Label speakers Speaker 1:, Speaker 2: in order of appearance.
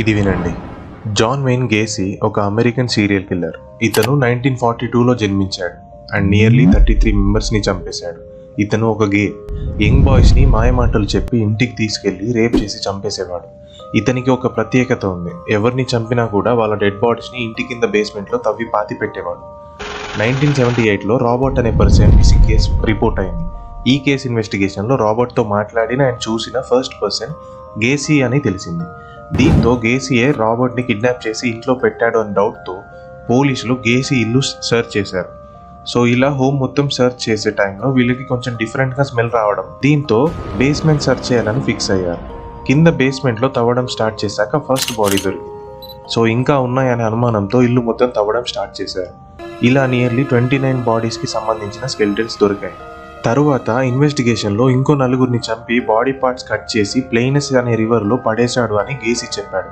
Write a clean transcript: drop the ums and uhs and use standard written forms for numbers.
Speaker 1: ఇది వినండి. John vein గేసీ ఒక అమెరికన్ సీరియల్ కిల్లర్. ఇతను 1942లో జన్మించాడు అండ్ నియర్లీ 33 మెంబర్స్ని చంపేశాడు. ఇతను ఒక గే. యంగ్ బాయ్స్ని మాయమాటలు చెప్పి ఇంటికి తీసుకెళ్లి రేప్ చేసి చంపేసేవాడు. ఇతనికి ఒక ప్రత్యేకత ఉంది. ఎవరిని చంపినా కూడా వాళ్ళ డెడ్ బాడీస్ని ఇంటి కింద బేస్మెంట్లో తవ్వి పాతి పెట్టేవాడు. 1978లో రాబర్ట్ అనే పర్సన్ మిస్సింగ్ కేసు రిపోర్ట్ అయింది. ఈ కేసు ఇన్వెస్టిగేషన్లో రాబర్ట్తో మాట్లాడిన అండ్ చూసిన ఫస్ట్ పర్సన్ గేసీ అని తెలిసింది. దీంతో గేసీయే రాబర్ట్ని కిడ్నాప్ చేసి ఇంట్లో పెట్టాడు అని డౌట్తో పోలీసులు గేసీ ఇల్లు సెర్చ్ చేశారు. సో ఇలా హోమ్ మొత్తం సెర్చ్ చేసే టైంలో వీళ్ళకి కొంచెం డిఫరెంట్గా స్మెల్ రావడం, దీంతో బేస్మెంట్ సెర్చ్ చేయాలని ఫిక్స్ అయ్యారు. కింద బేస్మెంట్లో తవ్వడం స్టార్ట్ చేశాక ఫస్ట్ బాడీ దొరికింది. సో ఇంకా ఉన్నాయనే అనుమానంతో ఇల్లు మొత్తం తవ్వడం స్టార్ట్ చేశారు. ఇలా నియర్లీ 29 బాడీస్కి సంబంధించిన స్కెలిటన్స్ దొరికాయి. తరువాత ఇన్వెస్టిగేషన్లో ఇంకో 4 చంపి బాడీ పార్ట్స్ కట్ చేసి ప్లెయినస్ అనే రివర్లో పడేశాడు అని గేసీ చెప్పాడు.